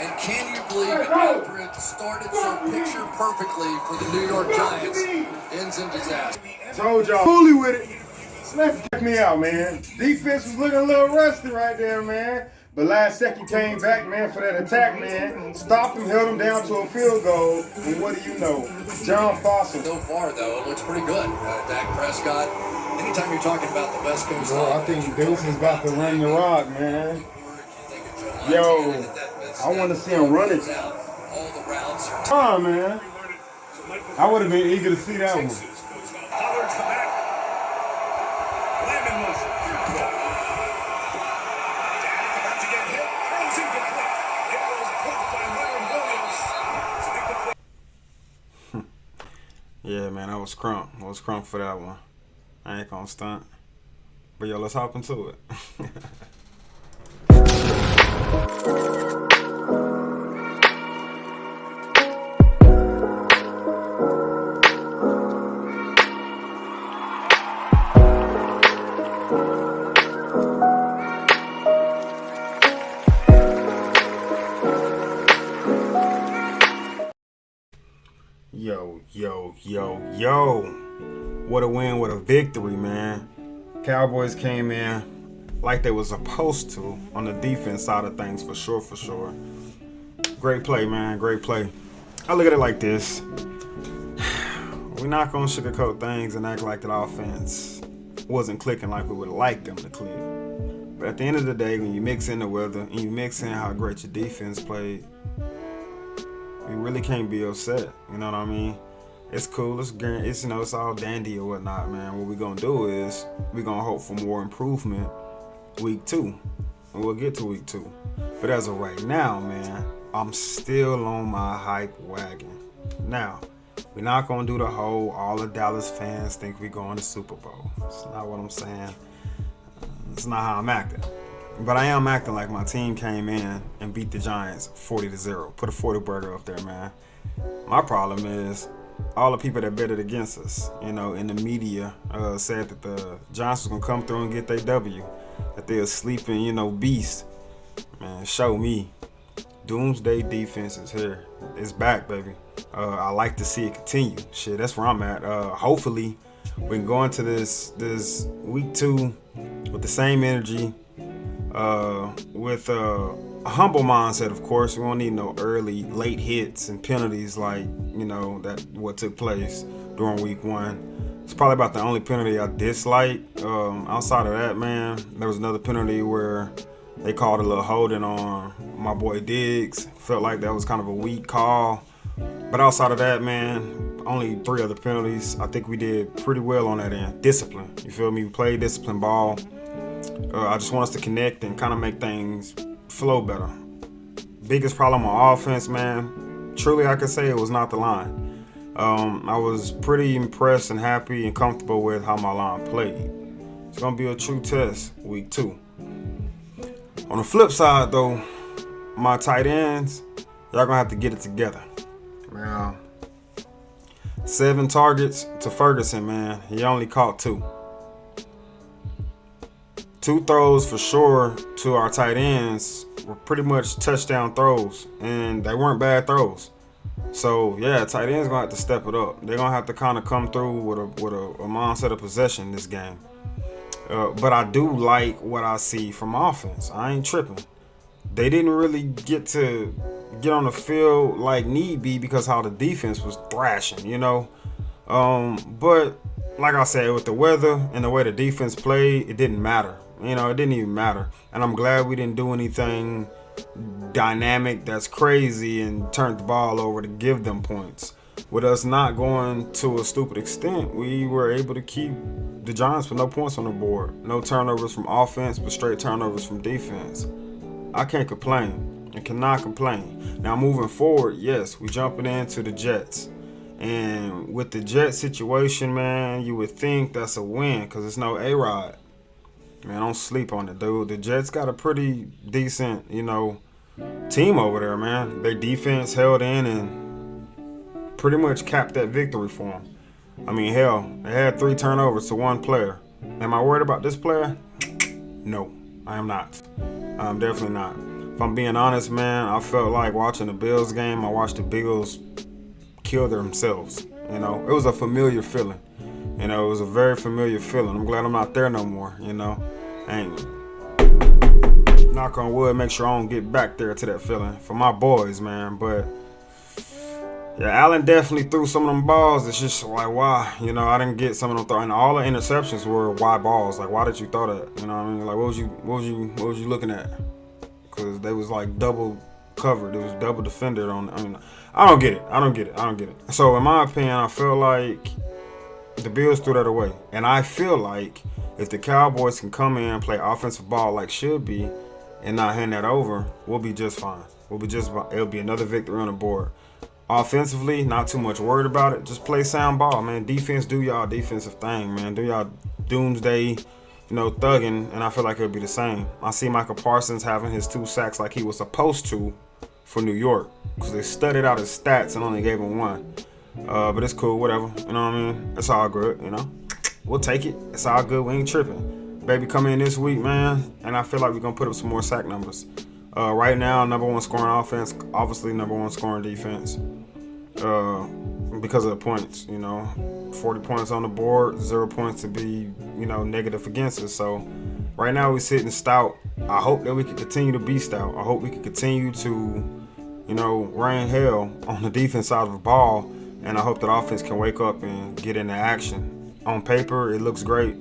And can you believe it, after it started so picture perfectly for the New York Giants, ends in disaster. Told y'all, fully with it. Let's check me out, man. Defense was looking a little rusty right there, man. But last second came back, man, for that attack, man. Stopped him, held him down to a field goal. And what do you know? John Foster. So far, though, it looks pretty good. Dak Prescott, anytime you're talking about the West Coast, I think Deuce is about to run the rock, man. Yo, I want to see him run it. Come on, man. I would have been eager to see that one. Yeah, man, I was crunk. I was crunk for that one. I ain't gonna stunt. But yo, let's hop into it. Yo. What a win, what a victory, man. Cowboys came in like they were supposed to on the defense side of things, for sure. Great play, man, great play. I look at it like this. We're not going to sugarcoat things and act like that offense wasn't clicking like we would have liked them to click. But at the end of the day, when you mix in the weather and you mix in how great your defense played, you really can't be upset. You know what I mean? It's cool. It's all dandy or whatnot, man. What we're gonna do is we're gonna hope for more improvement week 2, and we'll get to week 2. But as of right now, man, I'm still on my hype wagon. Now, we're not gonna do the whole all the Dallas fans think we're going to Super Bowl. It's not what I'm saying. It's not how I'm acting. But I am acting like my team came in and beat the Giants 40-0. Put a 40 burger up there, man. My problem is all the people that betted against us, in the media, said that the Giants was going to come through and get their W, that they're sleeping, beast. Man, show me. Doomsday defense is here. It's back, baby. I like to see it continue. Shit, that's where I'm at. Hopefully, we can go into this week 2 with the same energy, with a humble mindset, of course. We won't need no late hits and penalties like, what took place during week 1. It's probably about the only penalty I dislike. Outside of that, man, there was another penalty where they called a little holding on my boy Diggs. Felt like that was kind of a weak call. But outside of that, man, only 3 other penalties. I think we did pretty well on that end. Discipline. You feel me? We played discipline ball. I just want us to connect and kind of make things flow better. Biggest problem on offense, man, truly I could say it was not the line. I was pretty impressed and happy and comfortable with how my line played. It's going to be a true test week 2. On the flip side, though, my tight ends, y'all going to have to get it together. Now, 7 targets to Ferguson, man. He only caught 2. 2 throws for sure to our tight ends were pretty much touchdown throws, and they weren't bad throws. So yeah, tight ends gonna have to step it up. They're gonna have to kind of come through with a mindset of possession this game. But I do like what I see from offense. I ain't tripping. They didn't really get on the field like need be because how the defense was thrashing, But like I said, with the weather and the way the defense played, it didn't matter. It didn't even matter. And I'm glad we didn't do anything dynamic that's crazy and turned the ball over to give them points. With us not going to a stupid extent, we were able to keep the Giants with no points on the board. No turnovers from offense, but straight turnovers from defense. I can't complain. I cannot complain. Now, moving forward, yes, we're jumping into the Jets. And with the Jets situation, man, you would think that's a win because it's no A-Rod. Man, don't sleep on it, dude. The Jets got a pretty decent, team over there, man. Their defense held in and pretty much capped that victory for them. I mean, hell, they had 3 turnovers to 1 player. Am I worried about this player? No, I am not. I'm definitely not. if I'm being honest, man, I felt like watching the Bills game. I watched the Bills kill themselves. You know, it was a familiar feeling. You know, it was a very familiar feeling. I'm glad I'm not there no more. You know, and knock on wood, make sure I don't get back there to that feeling for my boys, man. But yeah, Allen definitely threw some of them balls. It's just like, why? You know, I didn't get some of them throwing. All the interceptions were wide balls. Like, why did you throw that? You know what I mean? Like, what was you looking at? Because they was like double covered. It was double defended on. I mean, I don't get it. So in my opinion, I feel like the Bills threw that away, and I feel like if the Cowboys can come in and play offensive ball like should be, and not hand that over, we'll be just fine. It'll be another victory on the board. Offensively, not too much worried about it. Just play sound ball, man. Defense, do y'all defensive thing, man. Do y'all doomsday, thugging, and I feel like it'll be the same. I see Michael Parsons having his 2 sacks like he was supposed to for New York, because they studied out his stats and only gave him 1. But it's cool, whatever. You know what I mean? It's all good, We'll take it. It's all good. We ain't tripping. Baby come in this week, man, and I feel like we're going to put up some more sack numbers. Right now, number 1 scoring offense, obviously number 1 scoring defense. Because of the points, 40 points on the board, 0 points to be, negative against us. So right now we're sitting stout. I hope that we can continue to be stout. I hope we can continue to, rain hell on the defense side of the ball. And I hope that offense can wake up and get into action. On paper, it looks great.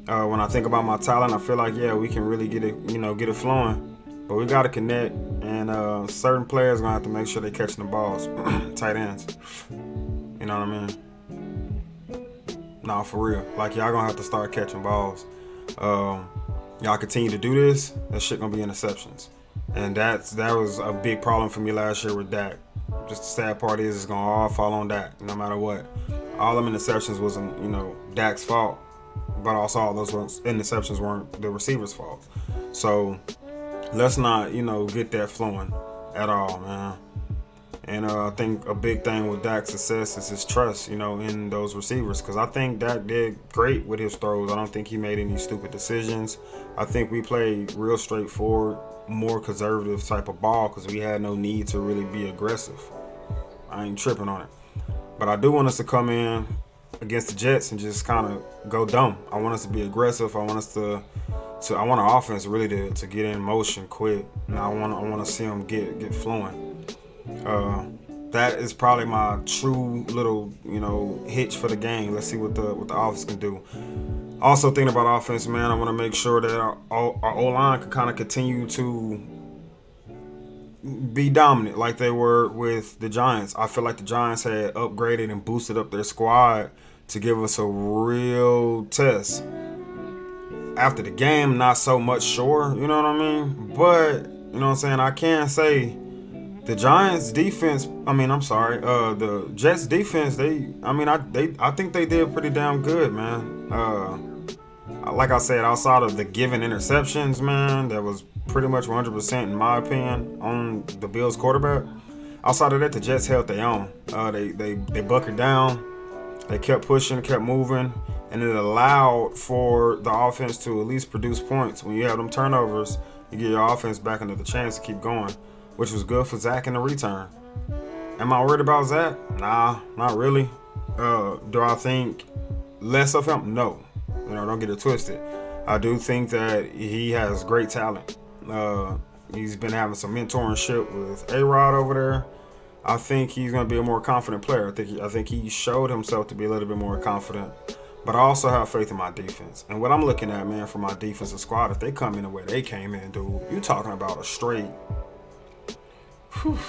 When I think about my talent, I feel like, we can really get it flowing. But we got to connect, and certain players going to have to make sure they're catching the balls. Tight ends. You know what I mean? Nah, for real. Like, y'all going to have to start catching balls. Y'all continue to do this, that shit going to be interceptions. And that was a big problem for me last year with Dak. Just the sad part is it's going to all fall on Dak, no matter what. All them interceptions wasn't, Dak's fault. But also all those interceptions weren't the receiver's fault. So let's not, get that flowing at all, man. And I think a big thing with Dak's success is his trust, in those receivers. Because I think Dak did great with his throws. I don't think he made any stupid decisions. I think we played real straightforward, more conservative type of ball because we had no need to really be aggressive. I ain't tripping on it. But I do want us to come in against the Jets and just kind of go dumb. I want us to be aggressive. I want our offense really to get in motion quick. And I want to see them get flowing. That is probably my true little hitch for the game. Let's see what the offense can do. Also thinking about offense, man, I want to make sure that our O-line can kind of continue to be dominant like they were with the Giants. I feel like the Giants had upgraded and boosted up their squad to give us a real test. After the game, not so much sure, you know what I mean? But, you know what I'm saying, I can say the Giants defense, the Jets defense, I think they did pretty damn good, man. Like I said, outside of the given interceptions, man, that was pretty much 100% in my opinion on the Bills quarterback. Outside of that, the Jets held their own. They buckled down. They kept pushing, kept moving, and it allowed for the offense to at least produce points. When you have them turnovers, you get your offense back into the chance to keep going, which was good for Zach in the return. Am I worried about Zach? Nah, not really. Do I think less of him? No. Don't get it twisted. I do think that he has great talent. He's been having some mentorship with A-Rod over there. I think he's going to be a more confident player. I think he showed himself to be a little bit more confident. But I also have faith in my defense. And what I'm looking at, man, for my defensive squad, if they come in the way they came in, dude, you talking about a straight. Whew,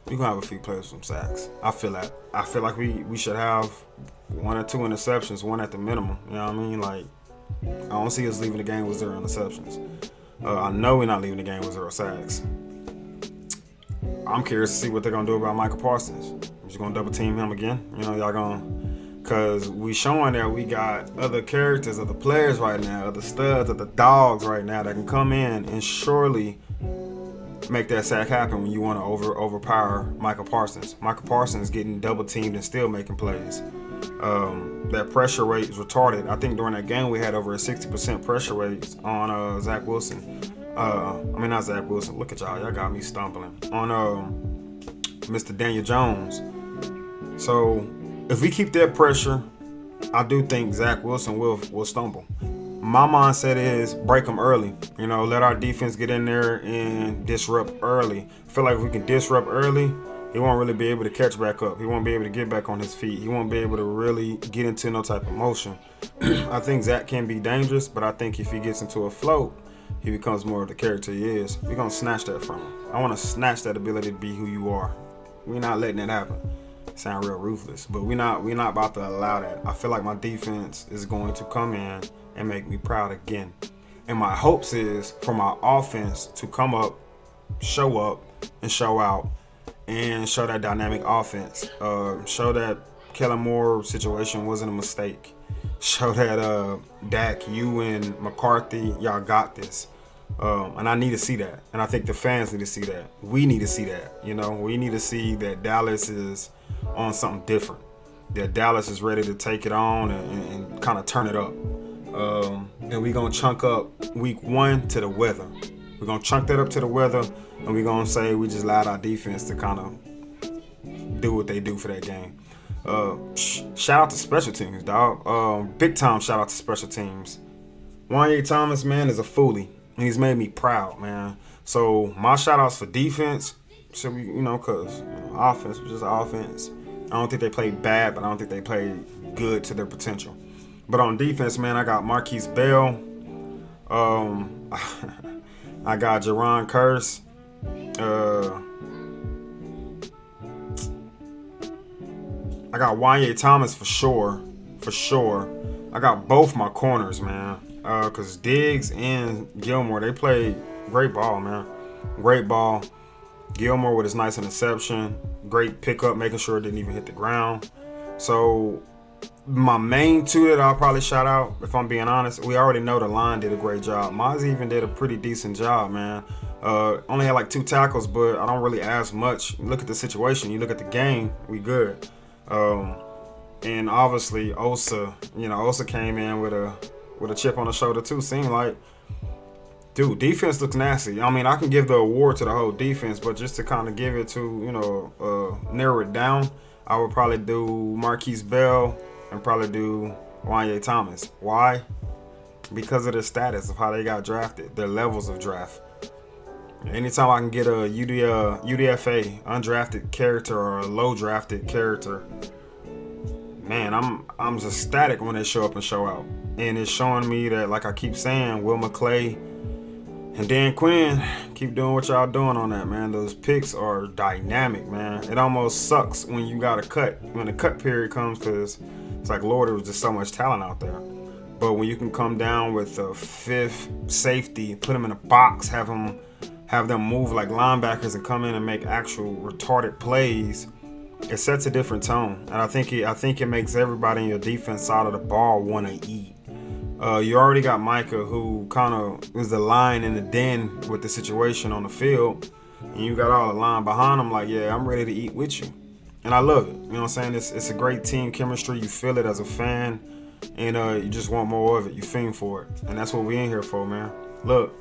you're going to have a few players with some sacks. I feel that. I feel like we should have 1 or 2 interceptions, 1 at the minimum. You know what I mean? Like, I don't see us leaving the game with 0 interceptions. I know we're not leaving the game with 0 sacks. I'm curious to see what they're going to do about Michael Parsons. We're just going to double team him again. Y'all going to, because we showing that we got other characters, other players right now, other studs, other dogs right now that can come in and surely make that sack happen when you want to overpower Michael Parsons. Michael Parsons getting double teamed and still making plays. That pressure rate is retarded. I think during that game we had over a 60% pressure rate on Zach Wilson. I mean, not Zach Wilson. Look at y'all got me stumbling on Mr. Daniel Jones. So if we keep that pressure, I do think Zach Wilson will stumble. My mindset is break them early. You know, let our defense get in there and disrupt early. I feel like if we can disrupt early, he won't really be able to catch back up. He won't be able to get back on his feet. He won't be able to really get into no type of motion. I think Zach can be dangerous, but I think if he gets into a float, he becomes more of the character he is. We're going to snatch that from him. I want to snatch that ability to be who you are. We're not letting it happen. Sound real ruthless, but we're not about to allow that. I feel like my defense is going to come in and make me proud again. And my hopes is for my offense to come up, and show out, and show that dynamic offense. Show that Kellen Moore situation wasn't a mistake. Show that Dak, you and McCarthy, y'all got this. And I need to see that. And I think the fans need to see that. We need to see that. You know, we need to see that Dallas is on something different. That Dallas is ready to take it on and kind of turn it up. And we're going to chunk up week 1 to the weather. We're going to chunk that up to the weather, and we're going to say we just allowed our defense to kind of do what they do for that game. Shout out to special teams, dog. Big time shout out to special teams. Wanye Thomas, man, is a foolie. And he's made me proud, man. So my shout outs for defense should be, because offense was just offense. I don't think they played bad, but I don't think they played good to their potential. But on defense, man, I got Marquise Bell. I got Jaron Curse. I got Wanye Thomas for sure. I got both my corners, man. Because Diggs and Gilmore, they played great ball, man. Great ball. Gilmore with his nice interception. Great pickup, making sure it didn't even hit the ground. So my main two that I'll probably shout out, if I'm being honest, we already know the line did a great job. Miles even did a pretty decent job, man. Only had like 2 tackles, but I don't really ask much. You look at the situation, you look at the game, we good. And obviously Osa came in with a chip on the shoulder too. Seemed like, dude, defense looks nasty. I mean, I can give the award to the whole defense, but just to kind of give it to, narrow it down, I would probably do Marquise Bell and probably do Wanye Thomas. Why? Because of the status of how they got drafted, their levels of draft. Anytime I can get a UDFA, undrafted character, or a low drafted character, man, I'm just ecstatic when they show up and show out. And it's showing me that, like I keep saying, Will McClay and Dan Quinn, keep doing what y'all doing on that, man. Those picks are dynamic, man. It almost sucks when you got a cut, when the cut period comes, because it's like, Lord, there was just so much talent out there. But when you can come down with a 5th safety, put them in a box, have them move like linebackers and come in and make actual retarded plays, it sets a different tone. And I think it makes everybody in your defense side of the ball want to eat. You already got Micah, who kind of is the lion in the den with the situation on the field. And you got all the line behind him like, yeah, I'm ready to eat with you. And I love it. You know what I'm saying? It's a great team chemistry. You feel it as a fan. And you just want more of it. You fiend for it. And that's what we in here for, man. Look,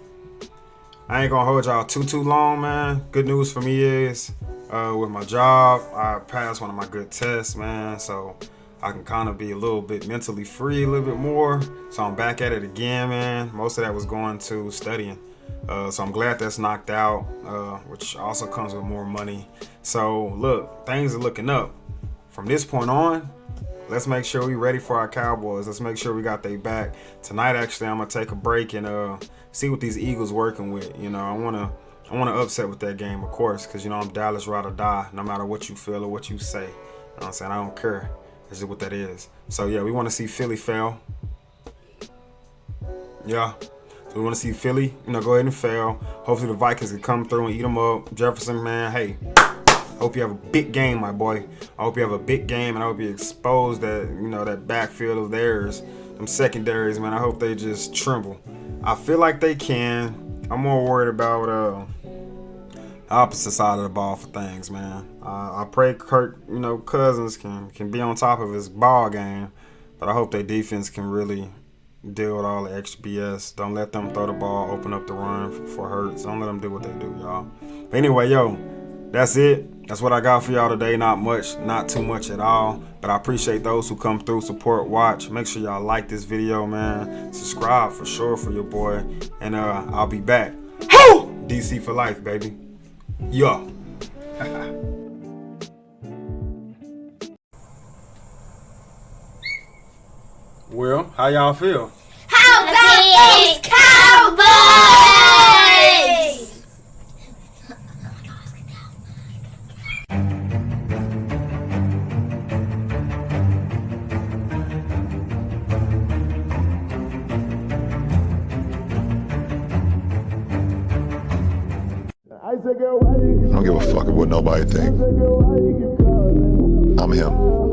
I ain't going to hold y'all too long, man. Good news for me is, with my job, I passed one of my good tests, man. So I can kind of be a little bit mentally free, a little bit more. So I'm back at it again, man. Most of that was going to studying. So I'm glad that's knocked out, which also comes with more money. So look, things are looking up. From this point on, let's make sure we're ready for our Cowboys. Let's make sure we got their back. Tonight, actually, I'm going to take a break and see what these Eagles working with. I want to upset with that game, of course, because, I'm Dallas ride or die, no matter what you feel or what you say. You know what I'm saying? I don't care. That's just what that is. So, yeah, we want to see Philly fail. Yeah. So we want to see Philly, go ahead and fail. Hopefully the Vikings can come through and eat them up. Jefferson, man, hey, hope you have a big game, my boy. I hope you have a big game, and I hope you expose that, that backfield of theirs, them secondaries, man. I hope they just tremble. I feel like they can. I'm more worried about opposite side of the ball for things, man. I pray Kirk, Cousins can be on top of his ball game, but I hope their defense can really deal with all the extra BS. Don't let them throw the ball, open up the run for Hurts. Don't let them do what they do, y'all. But anyway, yo, that's it. That's what I got for y'all today. Not much, not too much at all. But I appreciate those who come through, support, watch. Make sure y'all like this video, man. Subscribe for sure for your boy. And I'll be back. DC for life, baby. Yo. Well, how y'all feel? How about these Cowboys? I don't give a fuck what nobody thinks. I'm him.